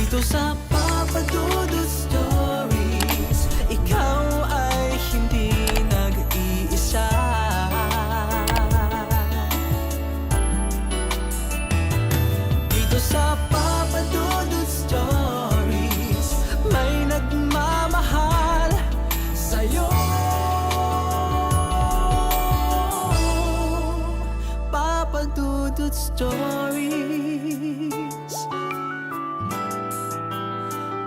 Dito sa Papa Dudut Stories, ikaw ay hindi nag-iisa. Dito sa Papa Dudut Stories, may nagmamahal sa'yo. Papa Dudut Stories,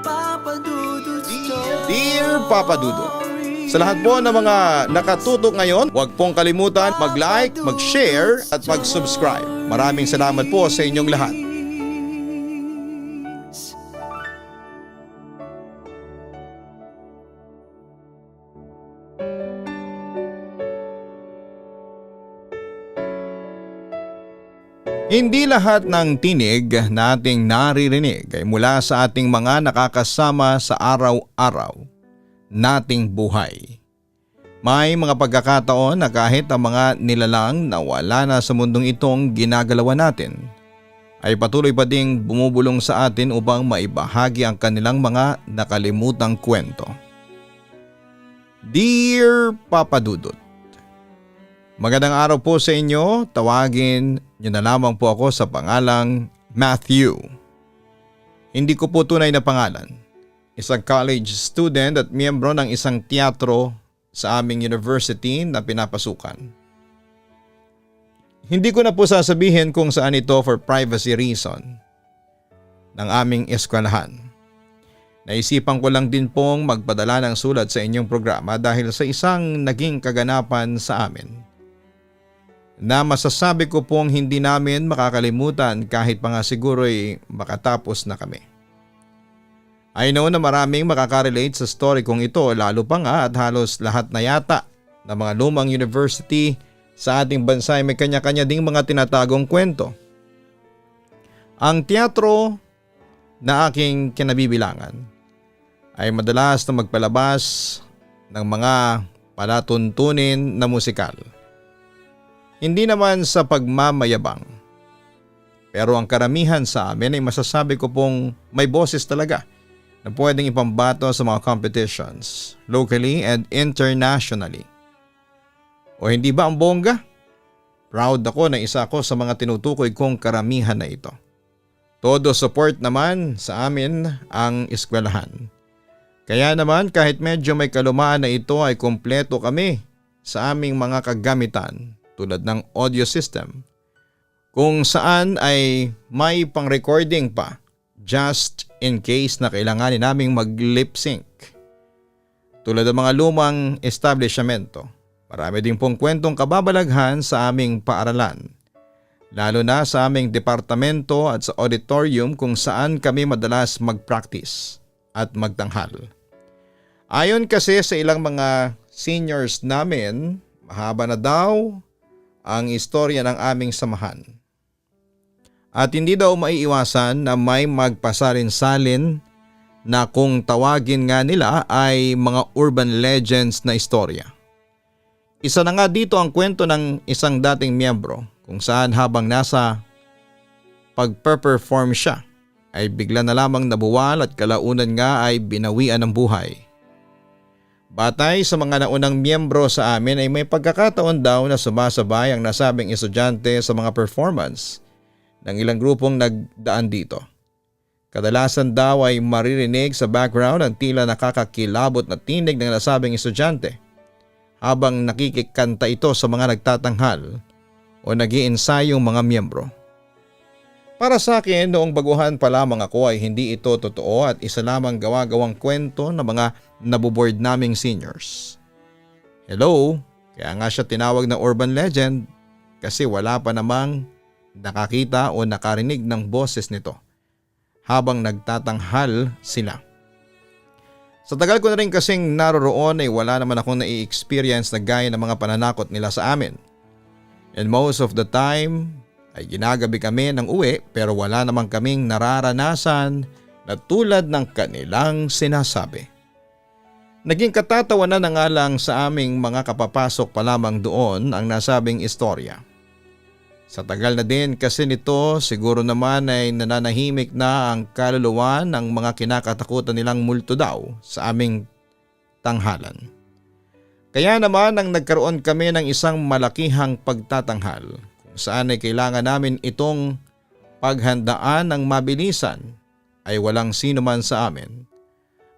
Papa Dudut Stories. Dear Papa Dudut, sa lahat po ng mga nakatutok ngayon, huwag pong kalimutan mag-like, mag-share at mag-subscribe. Maraming salamat po sa inyong lahat. Hindi lahat ng tinig na ating naririnig ay mula sa ating mga nakakasama sa araw-araw nating buhay. May mga pagkakataon na kahit ang mga nilalang na wala na sa mundong itong ginagalawan natin ay patuloy pa ding bumubulong sa atin upang maibahagi ang kanilang mga nakalimutang kwento. Dear Papa Dudut, magandang araw po sa inyo. Tawagin niyo na lamang po ako sa pangalang Matthew. Hindi ko po tunay na pangalan. Isang college student at miyembro ng isang teatro sa aming university na pinapasukan. Hindi ko na po sasabihin kung saan ito for privacy reason ng aming eskwelahan. Naisipan ko lang din pong magpadala ng sulat sa inyong programa dahil sa isang naging kaganapan sa amin na masasabi ko pong hindi namin makakalimutan kahit pa nga siguro'y makatapos na kami. I know na maraming makakarelate sa story kong ito, lalo pa nga at halos lahat na yata ng mga lumang university sa ating bansa ay may kanya-kanya ding mga tinatagong kwento. Ang teatro na aking kinabibilangan ay madalas na magpalabas ng mga palatuntunin na musikal. Hindi naman sa pagmamayabang, pero ang karamihan sa amin ay masasabi ko pong may boses talaga na pwedeng ipambato sa mga competitions, locally and internationally. O hindi ba ang bongga? Proud ako na isa ako sa mga tinutukoy kong karamihan na ito. Todo support naman sa amin ang eskwelahan. Kaya naman kahit medyo may kalumaan na ito ay kumpleto kami sa aming mga kagamitan tulad ng audio system kung saan ay may pang-recording pa just in case na kailanganin naming mag-lip sync. Tulad ng mga lumang establishmento, marami din pong kwentong kababalaghan sa aming paaralan. Lalo na sa aming departamento at sa auditorium kung saan kami madalas mag-practice at magtanghal. Ayon kasi sa ilang mga seniors namin, mahaba na daw ang istorya ng aming samahan. At hindi daw maiiwasan na may magpasalin-salin na kung tawagin nga nila ay mga urban legends na istorya. Isa na nga dito ang kwento ng isang dating miyembro kung saan habang nasa pagpe-perform siya ay bigla na lamang nabuwal at kalaunan nga ay binawian ng buhay. Batay sa mga naunang miyembro sa amin ay may pagkakataon daw na sumasabay ang nasabing estudyante sa mga performance ng ilang grupong nagdaan dito. Kadalasan daw ay maririnig sa background ang tila nakakakilabot na tinig ng nasabing estudyante habang nakikikanta ito sa mga nagtatanghal o nag-iinsayong mga miyembro. Para sa akin, noong baguhan pa lamang ako ay hindi ito totoo at isa lamang gawa-gawang kwento ng mga nabuboard naming seniors. Hello, kaya nga siya tinawag na urban legend kasi wala pa namang nakakita o nakarinig ng boses nito habang nagtatanghal sila. Sa tagal ko na rin kasing naroroon ay wala naman akong nai-experience na gaya ng mga pananakot nila sa amin. And most of the time ay ginagabi kami ng uwi pero wala naman kaming nararanasan na tulad ng kanilang sinasabi. Naging katatawanan na nga lang sa aming mga kapapasok pa lamang doon ang nasabing istorya. Sa tagal na din kasi nito, siguro naman ay nananahimik na ang kaluluwa ng mga kinakatakutan nilang multo daw sa aming tanghalan. Kaya naman nang nagkaroon kami ng isang malakihang pagtatanghal kung saan ay kailangan namin itong paghandaan ng mabilisan, ay walang sino man sa amin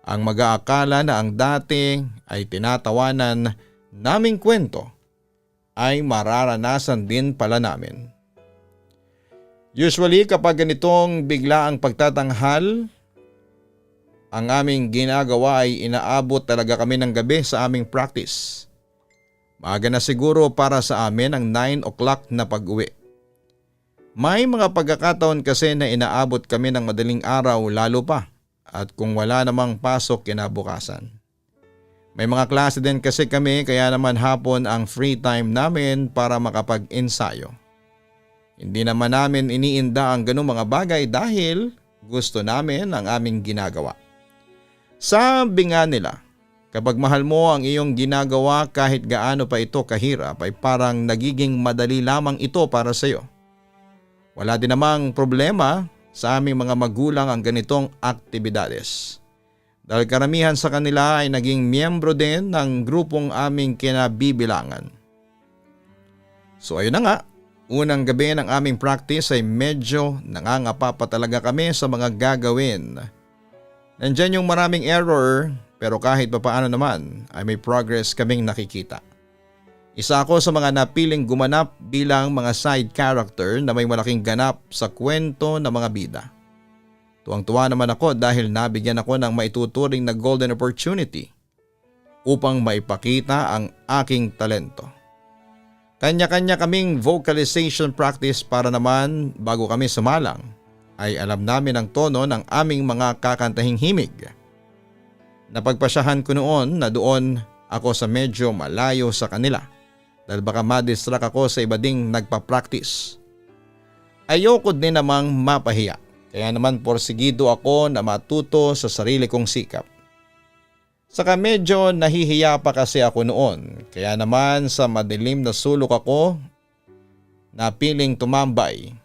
ang mag-aakala na ang dati ay tinatawanan naming kwento ay mararanasan din pala namin. Usually kapag ganitong bigla ang pagtatanghal, ang aming ginagawa ay inaabot talaga kami ng gabi sa aming practice. Maaga na siguro para sa amin ang 9 o'clock na pag-uwi. May mga pagkakataon kasi na inaabot kami ng madaling araw lalo pa at kung wala namang pasok kinabukasan. May mga klase din kasi kami kaya naman hapon ang free time namin para makapag-ensayo. Hindi naman namin iniinda ang ganung mga bagay dahil gusto namin ang aming ginagawa. Sabi nga nila, kapag mahal mo ang iyong ginagawa kahit gaano pa ito kahirap ay parang nagiging madali lamang ito para sa iyo. Wala din namang problema sa aming mga magulang ang ganitong aktibidades. Dahil karamihan sa kanila ay naging miyembro din ng grupong aming kinabibilangan. So ayun na nga, unang gabi ng aming practice ay medyo nangangapa pa talaga kami sa mga gagawin. Nandyan yung maraming error pero kahit papaano naman ay may progress kaming nakikita. Isa ako sa mga napiling gumanap bilang mga side character na may malaking ganap sa kwento ng mga bida. Tuwang-tuwa naman ako dahil nabigyan ako ng maituturing na golden opportunity upang maipakita ang aking talento. Kanya-kanya kaming vocalization practice para naman bago kami sumalang ay alam namin ang tono ng aming mga kakantahing himig. Napagpasyahan ko noon na doon ako sa medyo malayo sa kanila dahil baka madistract ako sa iba ding nagpa-practice. Ayoko din namang mapahiya. Kaya naman porsigido ako na matuto sa sarili kong sikap. Saka medyo nahihiya pa kasi ako noon. Kaya naman sa madilim na sulok ako, napiling tumambay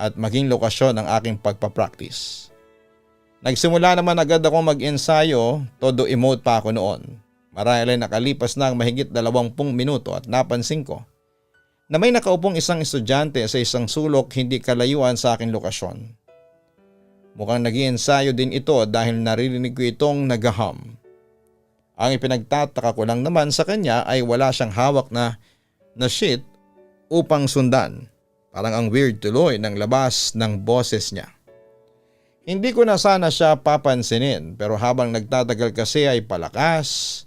at maging lokasyon ng aking pagpapractice. Nagsimula naman agad akong mag-ensayo, todo emote pa ako noon. Marahil ay nakalipas na ang mahigit 20 minuto at napansin ko na may nakaupong isang estudyante sa isang sulok hindi kalayuan sa aking lokasyon. Mukhang nag-iensayo din ito dahil naririnig ko itong nagaham. Ang ipinagtataka ko lang naman sa kanya ay wala siyang hawak na sheet upang sundan. Parang ang weird tuloy ng labas ng boses niya. Hindi ko na sana siya papansinin pero habang nagtatagal kasi ay palakas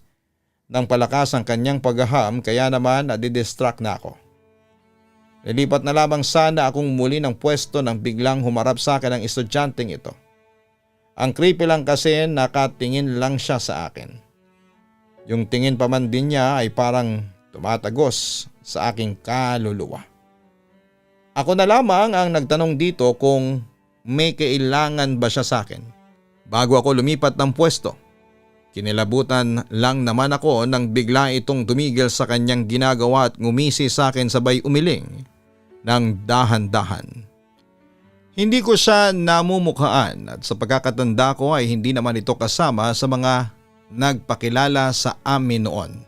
ang kanyang paghaham kaya naman nadidistract na ako. Nilipat na lamang sana akong muli ng pwesto nang biglang humarap sa akin ang estudyanteng ito. Ang creepy lang kasi nakatingin lang siya sa akin. Yung tingin pa man din niya ay parang tumatagos sa aking kaluluwa. Ako na lamang ang nagtanong dito kung may kailangan ba siya sa akin. Bago ako lumipat ng pwesto, kinilabutan lang naman ako nang bigla itong tumigil sa kanyang ginagawa at ngumisi sa akin sabay umiling ng dahan-dahan. Hindi ko siya namumukhaan at sa pagkakatanda ko ay hindi naman ito kasama sa mga nagpakilala sa amin noon.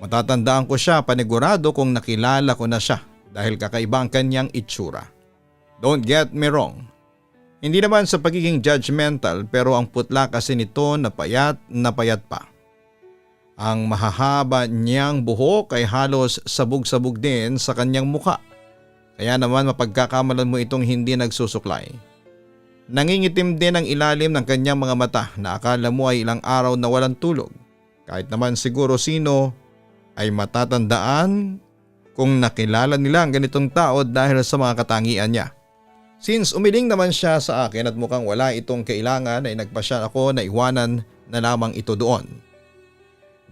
Matatandaan ko siya panigurado kung nakilala ko na siya dahil kakaiba ang kanyang itsura. Don't get me wrong. Hindi naman sa pagiging judgmental pero ang putla kasi nito na payat pa. Ang mahahaba niyang buhok ay halos sabog-sabog din sa kanyang mukha. Kaya naman mapagkakamalan mo itong hindi nagsusuklay. Nangingitim din ang ilalim ng kanyang mga mata na akala mo ay ilang araw na walang tulog. Kahit naman siguro sino ay matatandaan kung nakilala nila ang ganitong tao dahil sa mga katangian niya. Since umiling naman siya sa akin at mukhang wala itong kailangan ay nagpasya ako na iwanan na lamang ito doon.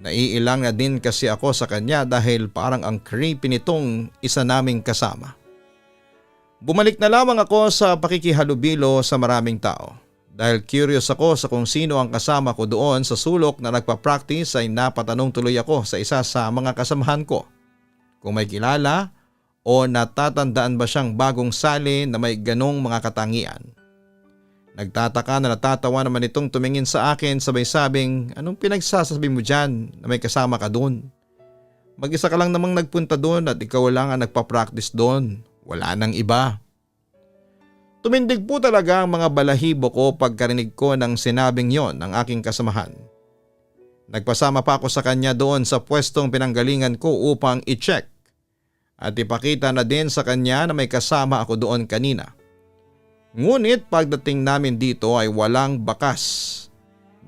Naiilang na din kasi ako sa kanya dahil parang ang creepy nitong isa naming kasama. Bumalik na lamang ako sa pakikihalubilo sa maraming tao. Dahil curious ako sa kung sino ang kasama ko doon sa sulok na nagpa-practice ay napatanong tuloy ako sa isa sa mga kasamahan ko kung may kilala o natatandaan ba siyang bagong sali na may ganong mga katangian. Nagtataka na natatawa naman itong tumingin sa akin sabay sabing, anong pinagsasabi mo dyan na may kasama ka doon? Mag-isa ka lang namang nagpunta doon at ikaw lang ang nagpa-practice doon. Wala nang iba. Tumindig po talaga ang mga balahibo ko pagkarinig ko ng sinabing yon ng aking kasamahan. Nagpasama pa ako sa kanya doon sa pwestong pinanggalingan ko upang i-check at ipakita na din sa kanya na may kasama ako doon kanina. Ngunit pagdating namin dito ay walang bakas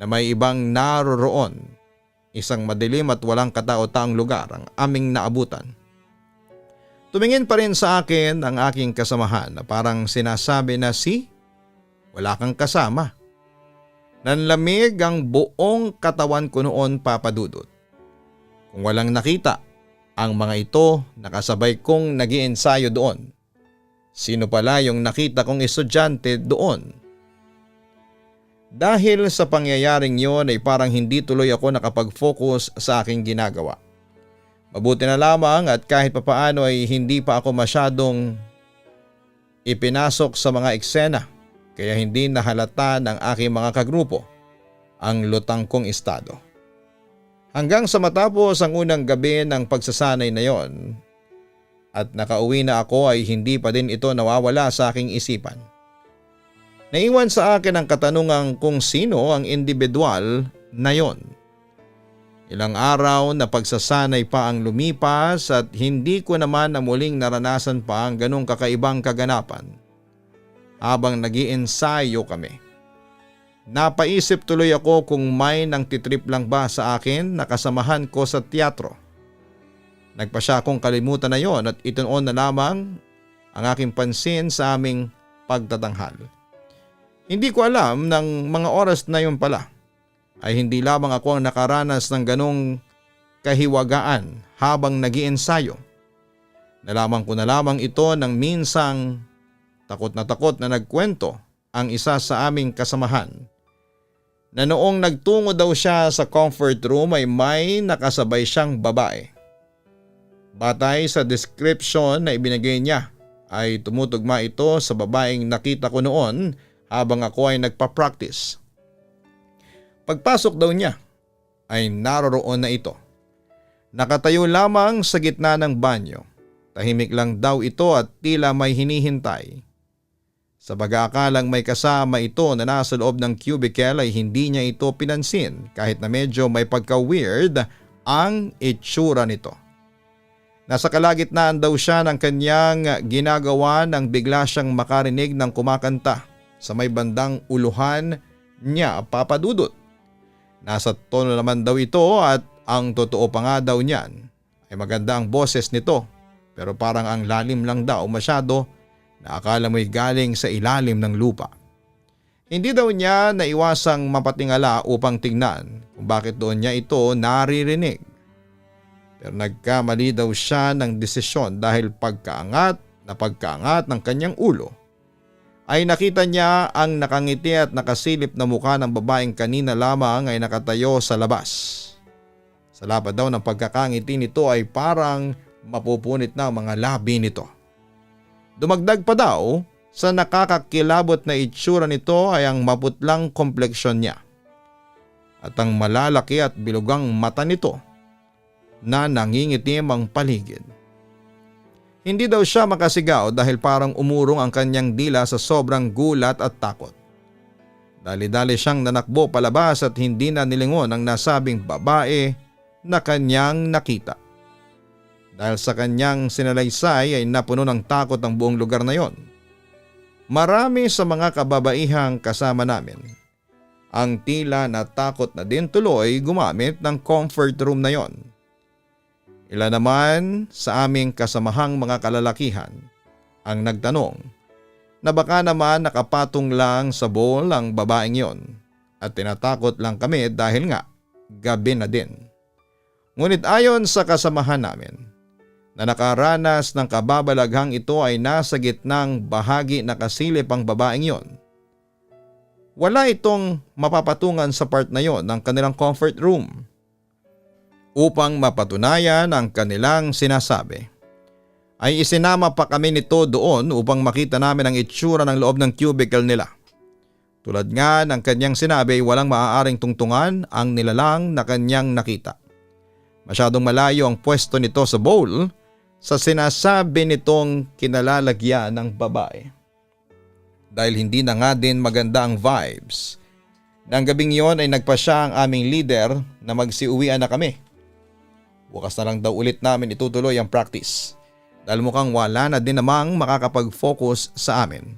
na may ibang naroroon. Isang madilim at walang katao-taong lugar ang aming naabutan. Tumingin pa rin sa akin ang aking kasamahan na parang sinasabi na wala kang kasama. Nanlamig ang buong katawan ko noon, Papa Dudut. Kung walang nakita ang mga ito nakasabay kong nag-iensayo doon, sino pala yung nakita kong estudyante doon? Dahil sa pangyayaring yon ay parang hindi tuloy ako nakapag-focus sa aking ginagawa. Mabuti na lamang at kahit papaano ay hindi pa ako masyadong ipinasok sa mga eksena kaya hindi nahalata ng aking mga kagrupo ang lutang kong estado. Hanggang sa matapos ang unang gabi ng pagsasanay na yon at nakauwi na ako ay hindi pa din ito nawawala sa aking isipan. Naiwan sa akin ang katanungang kung sino ang individual na yon. Ilang araw na pagsasanay pa ang lumipas at hindi ko naman na muling naranasan pa ang ganong kakaibang kaganapan. Habang nag-iensayo kami, napaisip tuloy ako kung may nang titrip lang ba sa akin na kasamahan ko sa teatro. Nagpasya akong kalimutan na yon at ituon na lamang ang aking pansin sa aming pagtatanghal. Hindi ko alam ng mga oras na yon pala ay hindi lamang ako ang nakaranas ng ganong kahiwagaan habang nag-iensayo. Nalaman ko na lamang ito nang minsang takot na nagkwento ang isa sa aming kasamahan na noong nagtungo daw siya sa comfort room ay may nakasabay siyang babae. Batay sa description na ibinigay niya ay tumutugma ito sa babaeng nakita ko noon habang ako ay nagpa-practice. Pagpasok daw niya ay naroroon na ito. Nakatayo lamang sa gitna ng banyo. Tahimik lang daw ito at tila may hinihintay. Sa pag-aakalang may kasama ito na nasa loob ng cubicle ay hindi niya ito pinansin kahit na medyo may pagka-weird ang itsura nito. Nasa kalagitnaan daw siya ng kanyang ginagawa nang bigla siyang makarinig ng kumakanta sa may bandang uluhan niya, Papa Dudut. Nasa tono naman daw ito at ang totoo pa nga daw niyan ay maganda ang boses nito pero parang ang lalim lang daw masyado na akala mo'y galing sa ilalim ng lupa. Hindi daw niya naiwasang mapatingala upang tingnan kung bakit doon niya ito naririnig. Pero nagkamali daw siya ng desisyon dahil pagkaangat ng kanyang ulo ay nakita niya ang nakangiti at nakasilip na mukha ng babaeng kanina lamang ay nakatayo sa labas. Sa lapad daw ng pagkakangiti nito ay parang mapupunit na ang mga labi nito. Dumagdag pa daw sa nakakakilabot na itsura nito ay ang maputlang kompleksyon niya at ang malalaki at bilugang mata nito na nangingitim ang paligid. Hindi daw siya makasigaw dahil parang umurong ang kanyang dila sa sobrang gulat at takot. Dali-dali siyang nanakbo palabas at hindi na nilingon ang nasabing babae na kanyang nakita. Dahil sa kanyang sinalaysay ay napuno ng takot ang buong lugar na yon. Marami sa mga kababaihang kasama namin ang tila natakot na din tuloy gumamit ng comfort room na yon. Ilan naman sa aming kasamahang mga kalalakihan ang nagtanong na baka naman nakapatong lang sa bowl ang babaeng yon at tinatakot lang kami dahil nga gabi na din. Ngunit ayon sa kasamahan namin na nakaranas ng kababalaghang ito ay nasa gitnang bahagi na kasilip ang babaeng yon. Wala itong mapapatungan sa part na yon ng kanilang comfort room upang mapatunayan ang kanilang sinasabi. ay isinama pa kami nito doon upang makita namin ang itsura ng loob ng cubicle nila. Tulad nga ng kanyang sinabi, walang maaaring tungtungan ang nilalang na kanyang nakita. Masyadong malayo ang pwesto nito sa bowl sa sinasabi nitong kinalalagyan ng babae. Dahil hindi na nga din maganda ang vibes, nang gabing yon ay nagpasya ang aming leader na magsiuwian na kami. Bukas na lang daw ulit namin itutuloy ang practice dahil mukhang wala na din namang makakapag-focus sa amin.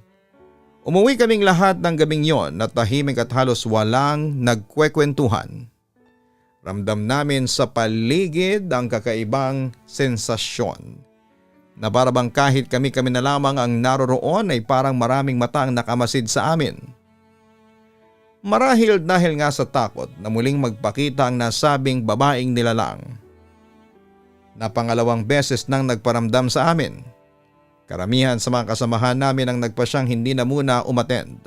Umuwi kaming lahat ng gabing yon na tahimik at halos walang nagkwekwentuhan. Ramdam namin sa paligid ang kakaibang sensasyon na parabang kahit kami-kami na lamang ang naroroon ay parang maraming mata ang nakamasid sa amin. Marahil dahil nga sa takot na muling magpakita ang nasabing babaeng nilalang na pangalawang beses nang nagparamdam sa amin. Karamihan sa mga kasamahan namin ang nagpasyang hindi na muna umattend.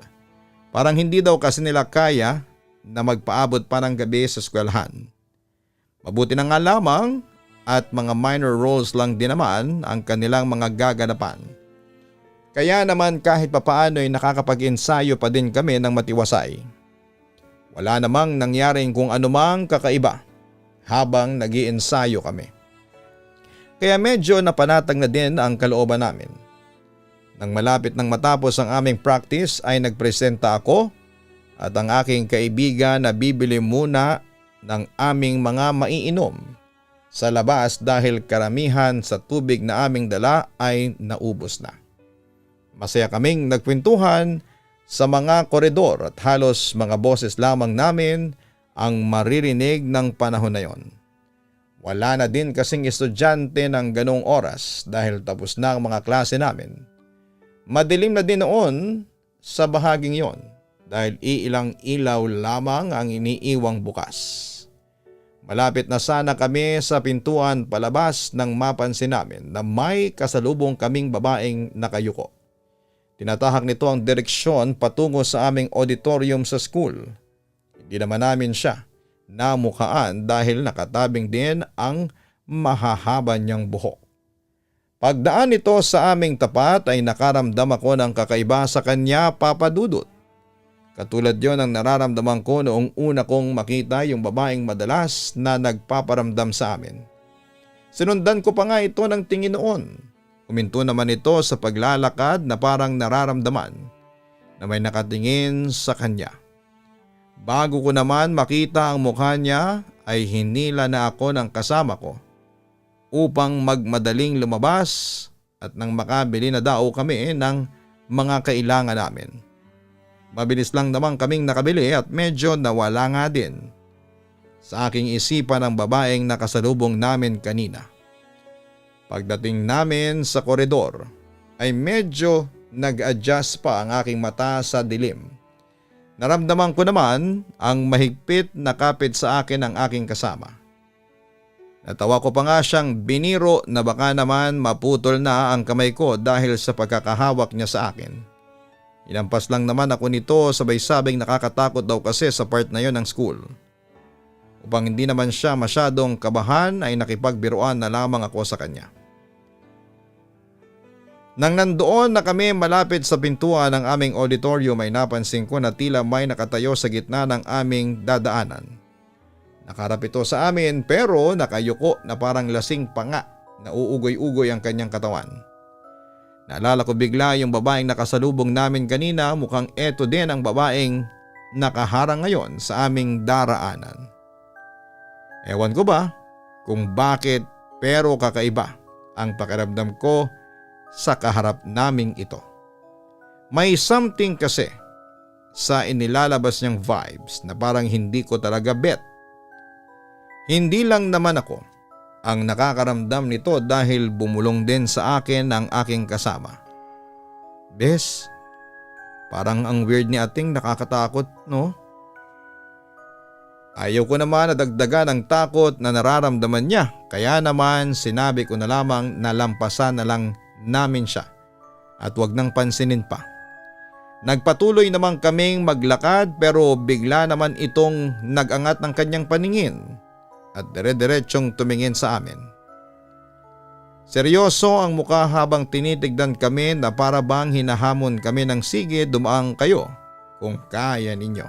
Parang hindi daw kasi nila kaya na magpaabot pa ng gabi sa eskwelahan. Mabuti na nga lamang at mga minor roles lang din naman ang kanilang mga gaganapan. Kaya naman kahit papaano ay nakakapag-ensayo pa din kami ng matiwasay. Wala namang nangyaring kung anumang kakaiba habang nag-iensayo kami. Kaya medyo napanatag na din ang kalooban namin. Nang malapit nang matapos ang aming practice ay nagpresenta ako at ang aking kaibigan na bibili muna ng aming mga maiinom sa labas dahil karamihan sa tubig na aming dala ay naubos na. Masaya kaming nagkwentuhan sa mga koridor at halos mga boses lamang namin ang maririnig ng panahon na yon. Wala na din kasing estudyante ng ganong oras dahil tapos na ang mga klase namin. Madilim na din noon sa bahaging yon dahil iilang ilaw lamang ang iniiwang bukas. Malapit na sana kami sa pintuan palabas nang mapansin namin na may kasalubong kaming babaeng nakayuko. Tinatahak nito ang direksyon patungo sa aming auditorium sa school. Hindi naman namin siya namukhaan dahil nakatabing din ang mahahaba niyang buhok. Pagdaan nito sa aming tapat ay nakaramdam ako ng kakaiba sa kanya, Papa Dudut. Katulad yon ang nararamdaman ko noong una kong makita yung babaeng madalas na nagpaparamdam sa amin. Sinundan ko pa nga ito ng tingin noon. Huminto naman ito sa paglalakad na parang nararamdaman na may nakatingin sa kanya. Bago ko naman makita ang mukha niya ay hinila na ako ng kasama ko upang magmadaling lumabas at nang makabili na daw kami ng mga kailangan namin. Mabilis lang naman kaming nakabili at medyo nawala nga din sa aking isipan ang babaeng nakasalubong namin kanina. Pagdating namin sa koridor ay medyo nag-adjust pa ang aking mata sa dilim. Naramdaman ko naman ang mahigpit na kapit sa akin ng aking kasama. Natawa ko pa nga siyang biniro na baka naman maputol na ang kamay ko dahil sa pagkakahawak niya sa akin. Inampas lang naman ako nito sabay sabing nakakatakot daw kasi sa part na yon ng school. Upang hindi naman siya masyadong kabahan ay nakipagbiruan na lamang ako sa kanya. Nang nandoon na kami malapit sa pintuan ng aming auditorium ay napansin ko na tila may nakatayo sa gitna ng aming dadaanan. Nakarap ito sa amin pero nakayuko na parang lasing pa nga na uugoy-ugoy ang kanyang katawan. Naalala ko bigla yung babaeng nakasalubong namin kanina, mukhang eto din ang babaeng nakaharang ngayon sa aming daraanan. Ewan ko ba kung bakit pero kakaiba ang pakiramdam ko sa kaharap naming ito. May something kasi sa inilalabas niyang vibes na parang hindi ko talaga bet. Hindi lang naman ako ang nakakaramdam nito dahil bumulong din sa akin ang aking kasama. Bes, parang ang weird ni ating, nakakatakot, no? Ayaw ko naman na dagdagan ang takot na nararamdaman niya, kaya naman sinabi ko na lamang na lampasan na lang namin siya at wag nang pansinin pa. Nagpatuloy naman kaming maglakad pero bigla naman itong nag-angat ng kanyang paningin at dire-diretsyong tumingin sa amin. Seryoso ang mukha habang tinitignan kami na para bang hinahamon kami ng sige dumaang kayo kung kaya ninyo.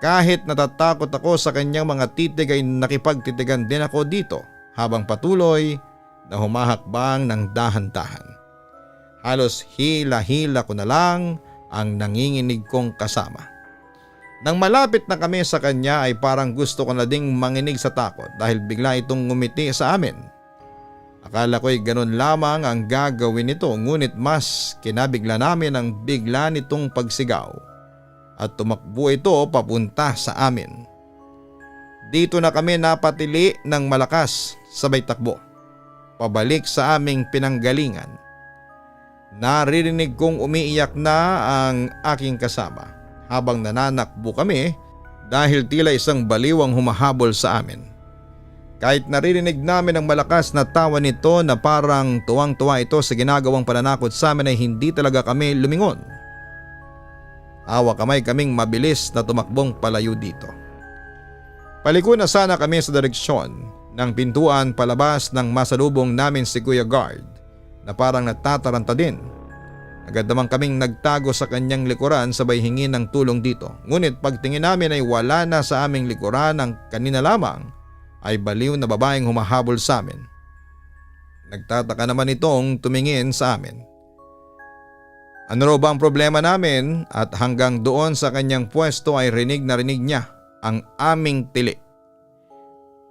Kahit natatakot ako sa kanyang mga titig ay nakipagtitigan din ako dito habang patuloy na humahakbang ng dahan-dahan. Halos hila-hila ko na lang ang nanginginig kong kasama. Nang malapit na kami sa kanya ay parang gusto ko na ding manginig sa takot dahil bigla itong ngumiti sa amin. Akala ko'y ganun lamang ang gagawin nito ngunit mas kinabigla namin ang bigla nitong pagsigaw at tumakbo ito papunta sa amin. Dito na kami napatili ng malakas sabay takbo, pabalik sa aming pinanggalingan. Naririnig kong umiiyak na ang aking kasama habang nananakbo kami dahil tila isang baliw ang humahabol sa amin. Kahit naririnig namin ang malakas na tawa nito na parang tuwang-tuwa ito sa ginagawang pananakot sa amin ay hindi talaga kami lumingon. Awa kamay kaming mabilis na tumakbong palayo dito. Paliko na sana kami sa direksyon ng pintuan palabas nang masalubong namin si Kuya Guard na parang natataranta din. Agad naman kaming nagtago sa kanyang likuran sabay hingi ng tulong dito. Ngunit pagtingin namin ay wala na sa aming likuran ang kanina lamang ay baliw na babaeng humahabol sa amin. Nagtataka naman itong tumingin sa amin. Ano raw ba ang problema namin at hanggang doon sa kanyang pwesto ay rinig na rinig niya ang aming tili.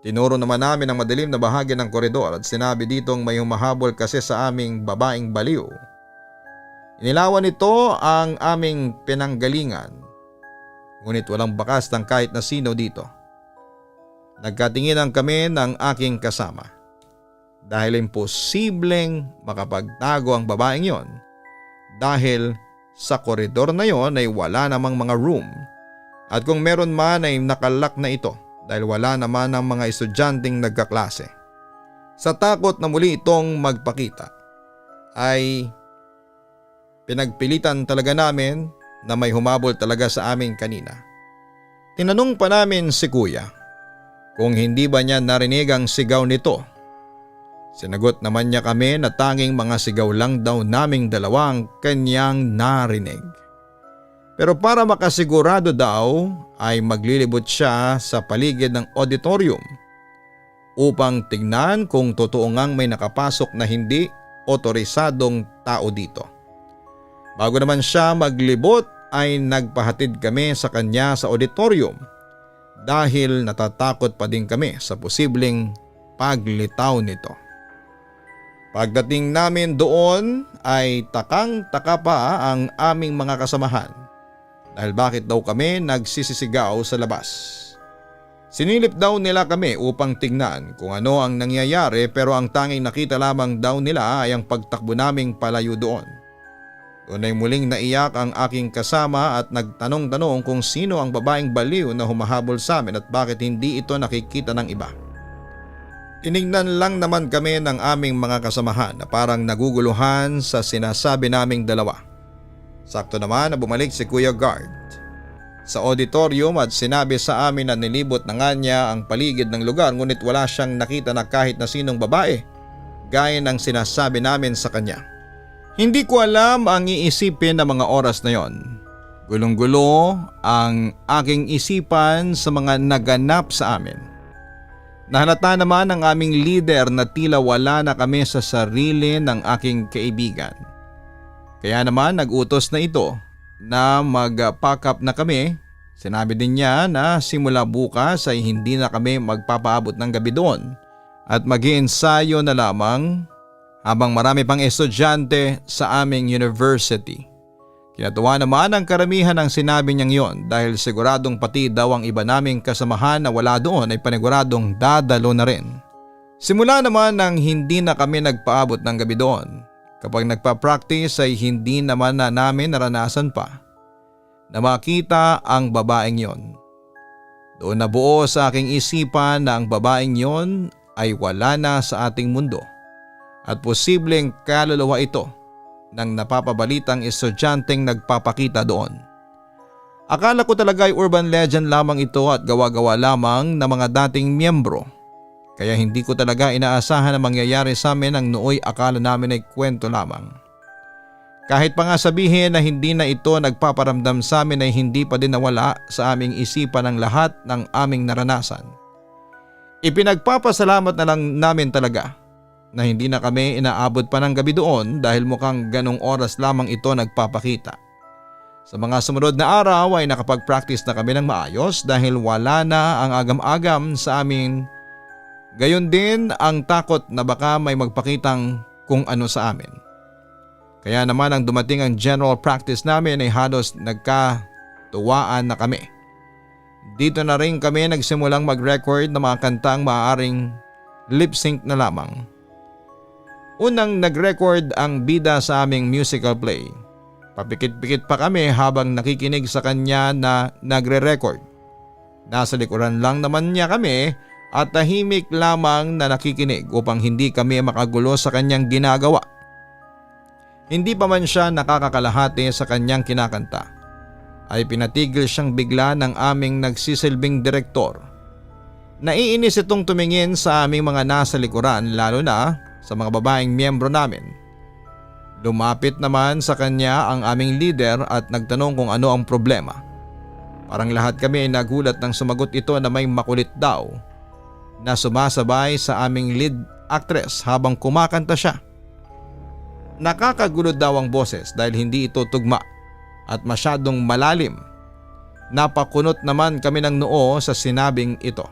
Tinuro naman namin ang madilim na bahagi ng koridor at sinabi ditong may humahabol kasi sa aming babaeng baliw. Inilawan nito ang aming pinanggalingan ngunit walang bakas ng kahit na sino dito. Nagkatinginan kami ng aking kasama dahil imposibleng makapagtago ang babaeng yon dahil sa koridor na yon ay wala namang mga room at kung meron man ay nakalak na ito dahil wala naman ang mga estudyanteng nagkaklase. Sa takot na muli itong magpakita ay pinagpilitan talaga namin na may humabol talaga sa amin kanina. Tinanong pa namin si Kuya kung hindi ba niya narinig ang sigaw nito. Sinagot naman niya kami na tanging mga sigaw lang daw naming dalawa ang kanyang narinig. Pero para makasigurado daw ay maglilibot siya sa paligid ng auditorium upang tignan kung totoo ngang may nakapasok na hindi otorisadong tao dito. Bago naman siya maglibot ay nagpahatid kami sa kanya sa auditorium dahil natatakot pa din kami sa posibleng paglitaw nito. Pagdating namin doon ay takang-taka pa ang aming mga kasamahan dahil bakit daw kami nagsisisigaw sa labas. Sinilip daw nila kami upang tignan kung ano ang nangyayari pero ang tanging nakita lamang daw nila ay ang pagtakbo naming palayo doon. Doon ay muling naiyak ang aking kasama at nagtanong-tanong kung sino ang babaeng baliw na humahabol sa amin at bakit hindi ito nakikita ng iba. Tinignan lang naman kami ng aming mga kasamahan na parang naguguluhan sa sinasabi naming dalawa. Sakto naman na bumalik si Kuya Guard sa auditorium at sinabi sa amin na nilibot na nga niya ang paligid ng lugar ngunit wala siyang nakita na kahit na sinong babae gaya ng sinasabi namin sa kanya. Hindi ko alam ang iisipin ng mga oras na yon. Gulong-gulo ang aking isipan sa mga naganap sa amin. Nahalata naman ang aming leader na tila wala na kami sa sarili ng aking kaibigan. Kaya naman nag-utos na ito na mag-pack up na kami. Sinabi din niya na simula bukas ay hindi na kami magpapaabot ng gabi doon at mag-iensayo na lamang habang marami pang estudyante sa aming university. Kinatuwa naman ang karamihan ng sinabi niyang yon dahil siguradong pati daw ang iba naming kasamahan na wala doon ay paniguradong dadalo na rin. Simula naman nang hindi na kami nagpaabot ng gabi doon. Kapag nagpa-practice ay hindi naman na namin naranasan pa na makita ang babaeng yon. Doon nabuo sa aking isipan na ang babaeng yon ay wala na sa ating mundo. At posibleng kaluluwa ito ng napapabalitang estudyanteng nagpapakita doon. Akala ko talaga ay urban legend lamang ito at gawa-gawa lamang ng mga dating miyembro Kaya hindi ko talaga inaasahan na mangyayari sa amin ang nooy akala namin ay kwento lamang. Kahit pa nga sabihin na hindi na ito nagpaparamdam sa amin ay hindi pa din nawala sa aming isipan ang lahat ng aming naranasan. Ipinagpapasalamat na lang namin talaga na hindi na kami inaabot pa ng gabi doon dahil mukhang ganong oras lamang ito nagpapakita. Sa mga sumunod na araw ay nakapag-practice na kami ng maayos dahil wala na ang agam-agam sa amin. Gayon din ang takot na baka may magpakitang kung ano sa amin. Kaya naman ang dumating ang general practice namin ay halos nagkatuwaan na kami. Dito na rin kami nagsimulang mag-record ng mga kantang maaaring lip sync na lamang. Unang nag-record ang bida sa aming musical play. Papikit-pikit pa kami habang nakikinig sa kanya na nagre-record. Nasa likuran lang naman niya kami at tahimik lamang na nakikinig upang hindi kami makagulo sa kanyang ginagawa. Hindi pa man siya nakakakalahati sa kanyang kinakanta ay pinatigil siyang bigla ng aming nagsisilbing direktor. Naiinis itong tumingin sa aming mga nasa likuran lalo na sa mga babaeng miyembro namin. Lumapit naman sa kanya ang aming leader at nagtanong kung ano ang problema. Parang lahat kami ay nagulat nang sumagot ito na may makulit daw na sumasabay sa aming lead actress habang kumakanta siya. Nakakagulo daw ang boses dahil hindi ito tugma at masyadong malalim. Napakunot naman kami ng noo sa sinabing ito.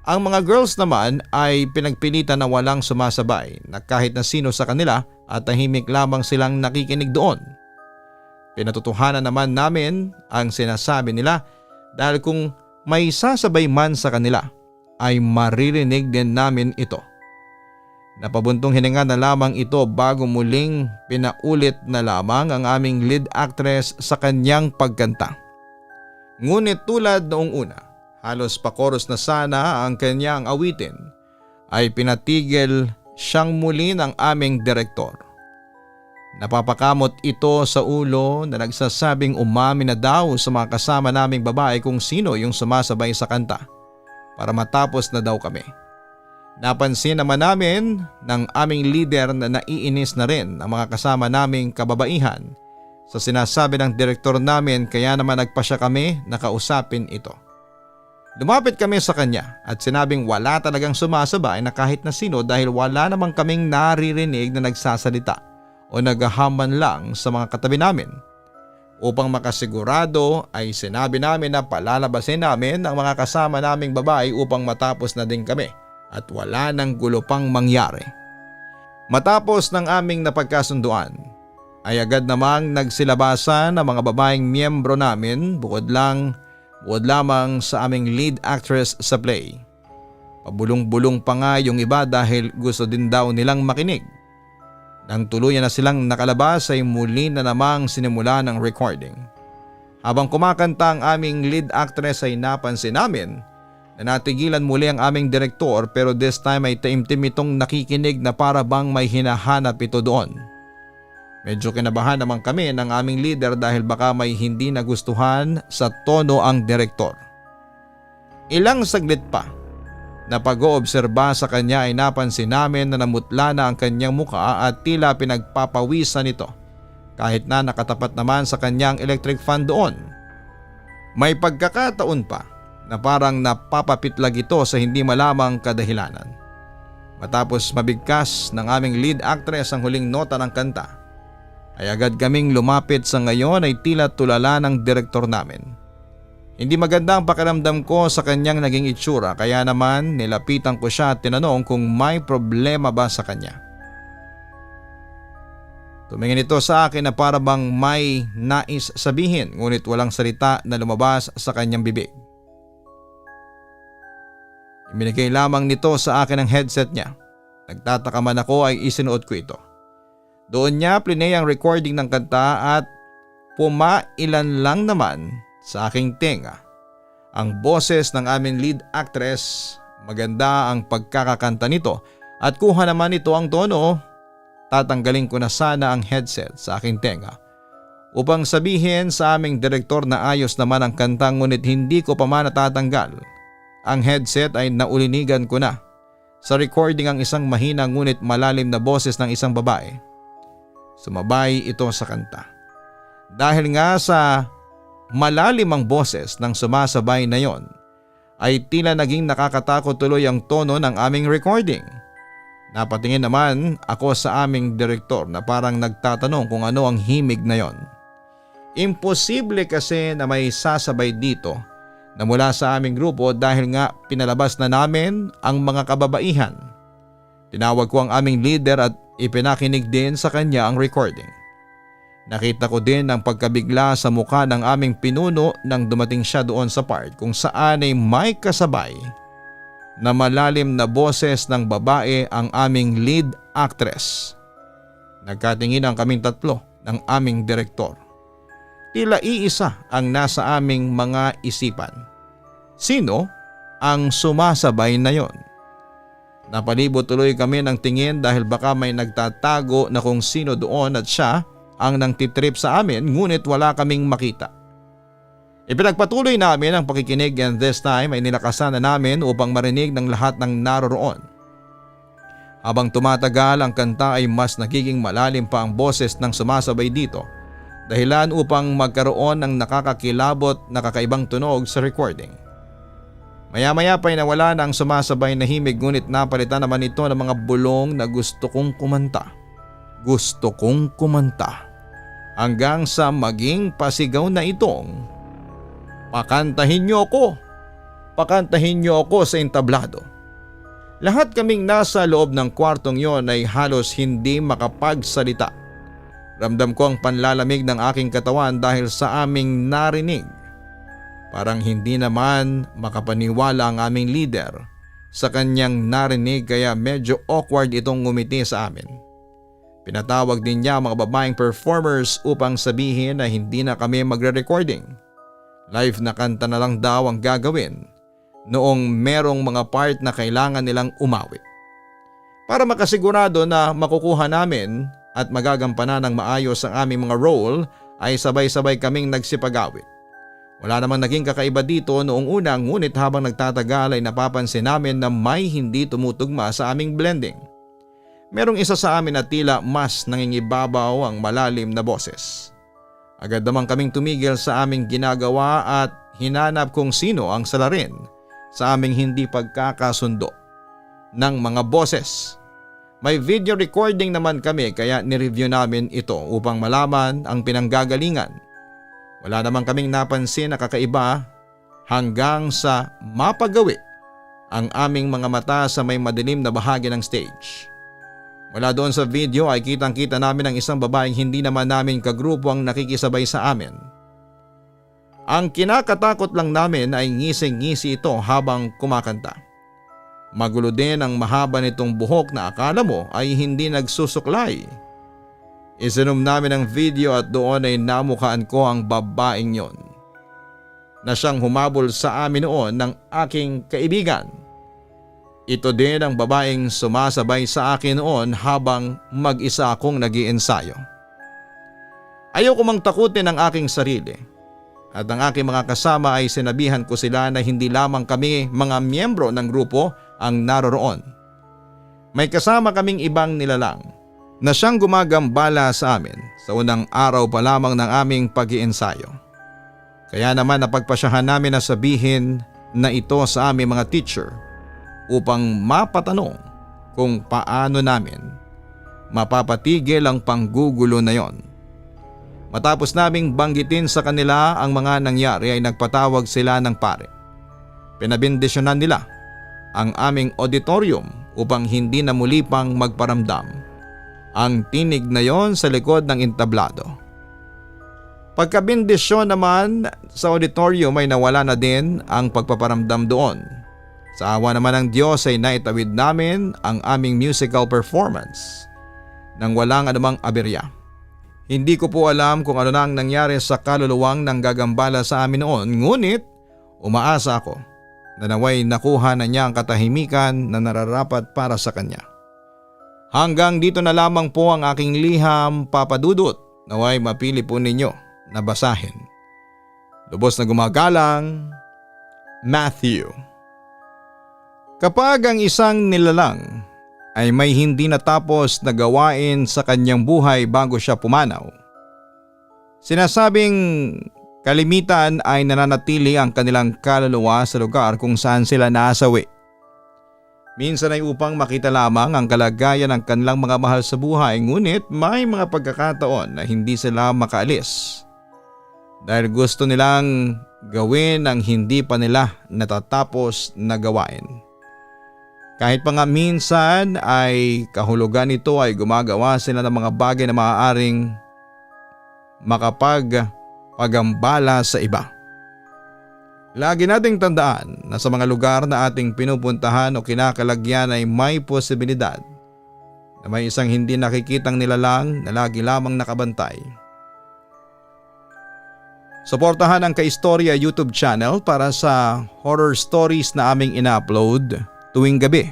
Ang mga girls naman ay pinagpilitan na walang sumasabay na kahit na sino sa kanila at tahimik lamang silang nakikinig doon. Pinatutuhanan naman namin ang sinasabi nila dahil kung may sasabay man sa kanila ay maririnig din namin ito. Napabuntong hininga na lamang ito bago muling pinaulit na lamang ang aming lead actress sa kanyang pagkanta. Ngunit tulad noong una, halos pa-chorus na sana ang kanyang awitin, ay pinatigil siyang muli ng aming direktor. Napapakamot ito sa ulo na nagsasabing umamin na daw sa mga kasama naming babae kung sino yung sumasabay sa kanta para matapos na daw kami. Napansin naman namin ng aming leader na naiinis na rin ang mga kasama naming kababaihan sa sinasabi ng direktor namin kaya naman nagpasya kami na kausapin ito. Lumapit kami sa kanya at sinabing wala talagang sumasabay na kahit na sino dahil wala namang kaming naririnig na nagsasalita o naghahaman lang sa mga katabi namin. Upang makasigurado ay sinabi namin na palalabasin namin ang mga kasama naming babae upang matapos na din kami at wala nang gulo pang mangyari. Matapos ng aming napagkasunduan ay agad namang nagsilabasan ang mga babaeng miyembro namin bukod lamang sa aming lead actress sa play. Pabulong-bulong pa nga yung iba dahil gusto din daw nilang makinig. Nang tuluyan na silang nakalabas ay muli na namang sinimula ng recording. Habang kumakanta ang aming lead actress ay napansin namin na natigilan muli ang aming direktor pero this time ay taimtim itong nakikinig na para bang may hinahanap ito doon. Medyo kinabahan naman kami ng aming leader dahil baka may hindi nagustuhan sa tono ang direktor. Ilang saglit pa na pag-oobserba sa kanya ay napansin namin na namutla na ang kanyang muka at tila pinagpapawisan ito kahit na nakatapat naman sa kanyang electric fan doon. May pagkakataon pa na parang napapapitlag ito sa hindi malamang kadahilanan. Matapos mabigkas ng aming lead actress ang huling nota ng kanta, ay agad kaming lumapit sa ngayon ay tila tulala ng direktor namin. Hindi maganda ang pakiramdam ko sa kanyang naging itsura kaya naman nilapitan ko siya at tinanong kung may problema ba sa kanya. Tumingin ito sa akin na para bang may nais sabihin ngunit walang salita na lumabas sa kanyang bibig. Ibinigay lamang nito sa akin ang headset niya. Nagtataka man ako ay isinuot ko ito. Doon niya plinay ang recording ng kanta at pumailan lang naman sa aking tenga ang boses ng aming lead actress. Maganda ang pagkakakanta nito at kuha naman ito ang tono. Tatanggalin ko na sana ang headset sa aking tenga upang sabihin sa aming direktor na ayos naman ang kanta ngunit hindi ko pa man natatanggal. Ang headset ay naulinigan ko na sa recording ang isang mahina ngunit malalim na boses ng isang babae. Sumabay ito sa kanta. Dahil nga sa malalim ang boses ng sumasabay na yon, ay tila naging nakakatakot tuloy ang tono ng aming recording. Napatingin naman ako sa aming direktor na parang nagtatanong kung ano ang himig na yon. Imposible kasi na may sasabay dito na mula sa aming grupo dahil nga pinalabas na namin ang mga kababaihan. Tinawag ko ang aming leader at ipinakinig din sa kanya ang recording. Nakita ko din ang pagkabigla sa mukha ng aming pinuno nang dumating siya doon sa part kung saan ay may kasabay na malalim na boses ng babae ang aming lead actress. Nagkatingin ang kaming tatlo ng aming direktor. Tila iisa ang nasa aming mga isipan. Sino ang sumasabay na yon? Napalibot tuloy kami ng tingin dahil baka may nagtatago na kung sino doon at siya ang nangtitrip sa amin ngunit wala kaming makita. Ipinagpatuloy namin ang pakikinig and this time ay nilakasan na namin upang marinig ng lahat ng naroroon. Habang tumatagal ang kanta ay mas nagiging malalim pa ang boses ng sumasabay dito, dahilan upang magkaroon ng nakakakilabot na kakaibang tunog sa recording. Maya-maya pa ay nawala na ang sumasabay na himig ngunit napalitan naman ito ng mga bulong na gusto kong kumanta. Gusto kong kumanta. Hanggang sa maging pasigaw na itong, "Pakantahin niyo ako! Pakantahin niyo ako sa entablado." Lahat kaming nasa loob ng kwartong yon ay halos hindi makapagsalita. Ramdam ko ang panlalamig ng aking katawan dahil sa aming narinig. Parang hindi naman makapaniwala ang aming leader sa kanyang narinig kaya medyo awkward itong ngumiti sa amin. Pinatawag din niya ang mga babaeng performers upang sabihin na hindi na kami magre-recording. Live na kanta na lang daw ang gagawin noong merong mga part na kailangan nilang umawi. Para makasigurado na makukuha namin at magagampanan ng maayos ang aming mga role ay sabay-sabay kaming nagsipag-awit. Wala namang naging kakaiba dito noong una ngunit habang nagtatagal ay napapansin namin na may hindi tumutugma sa aming blending. Merong isa sa amin na tila mas nangingibabaw ang malalim na boses. Agad naman kaming tumigil sa aming ginagawa at hinanap kung sino ang salarin sa aming hindi pagkakasundo ng mga boses. May video recording naman kami kaya nireview namin ito upang malaman ang pinanggagalingan. Wala naman kaming napansin na kakaiba hanggang sa mapagawi ang aming mga mata sa may madilim na bahagi ng stage. Mula doon sa video ay kitang-kita namin ang isang babaeng hindi naman namin kagrupo ang nakikisabay sa amin. Ang kinakatakot lang namin ay ngising-ngisi ito habang kumakanta. Magulo din ang mahaba nitong buhok na akala mo ay hindi nagsusuklay. Isinom namin ang video at doon ay namukhaan ko ang babaeng yon na siyang humabol sa amin noon ng aking kaibigan. Ito din ang babaeng sumasabay sa akin noon habang mag-isa akong nag-iensayo. Ayaw ko mang takutin ang aking sarili at ang aking mga kasama ay sinabihan ko sila na hindi lamang kami mga miyembro ng grupo ang naroroon. May kasama kaming ibang nilalang na siyang gumagambala sa amin sa unang araw pa lamang ng aming pag-iensayo. Kaya naman napagpasyahan namin na sabihin na ito sa aming mga teacher upang mapatanong kung paano namin mapapatigil ang panggugulo na yon. Matapos naming banggitin sa kanila ang mga nangyari ay nagpatawag sila ng pare. Pinabindisyonan nila ang aming auditorium upang hindi na muli pang magparamdam ang tinig na yon sa likod ng entablado. Pagkabindisyon naman sa auditorium ay nawala na din ang pagpaparamdam doon. Sa awa naman ng Diyos ay naitawid namin ang aming musical performance nang walang anumang aberya. Hindi ko po alam kung ano na ang nangyari sa kaluluwang ng gagambala sa amin noon, ngunit umaasa ako na naway nakuha na niya ang katahimikan na nararapat para sa kanya. Hanggang dito na lamang po ang aking liham, Papa Dudut, naway mapili po ninyo na basahin. Lubos na gumagalang, Matthew. Kapag ang isang nilalang ay may hindi natapos na gawain sa kanyang buhay bago siya pumanaw, sinasabing kalimitan ay nananatili ang kanilang kaluluwa sa lugar kung saan sila nasawi. Minsan ay upang makita lamang ang kalagayan ng kanilang mga mahal sa buhay, ngunit may mga pagkakataon na hindi sila makaalis dahil gusto nilang gawin ang hindi pa nila natatapos na gawain. Kahit pa nga minsan ay kahulugan nito ay gumagawa sila ng mga bagay na maaaring makapagpagambala sa iba. Lagi nating tandaan na sa mga lugar na ating pinupuntahan o kinakalagyan ay may posibilidad na may isang hindi nakikitang nilalang na lagi lamang nakabantay. Suportahan ang Kaistorya YouTube channel para sa horror stories na aming ina-upload tuwing gabi.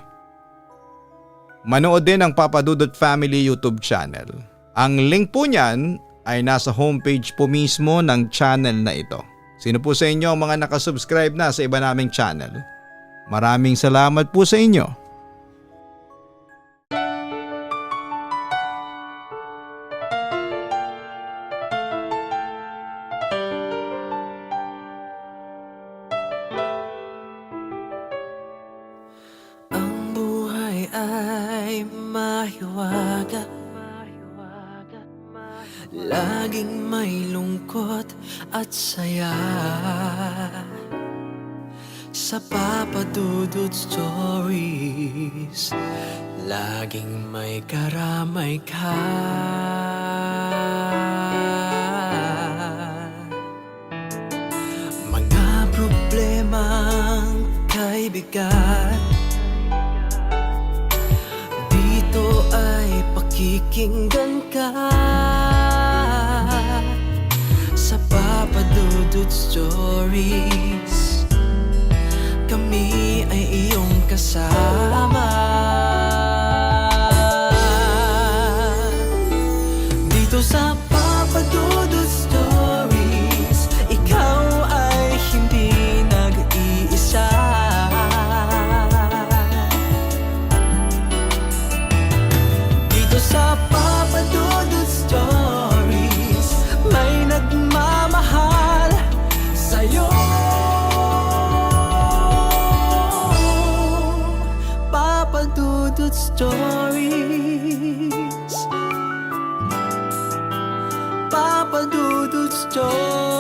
Manood din ang Papa Dudut Family YouTube channel. Ang link po niyan ay nasa homepage po mismo ng channel na ito. Sino po sa inyo ang mga nakasubscribe na sa iba naming channel? Maraming salamat po sa inyo. Ang buhay ay mahiwaga, laging may lungkot at saya. Sa Papa Dudut Stories, laging may karamay ka. Mga problemang kaibigan, dito ay pakikinggan ka. Sa Papa Dudut Stories, kami ay iyong kasama. Dito sa Papa Dudut Stories, ikaw ay hindi nag-iisa. Dito sa Papa Dudut Stories, may nagmamahal sa'yo. Papa Dudut Stories, Papa Dudut Stories.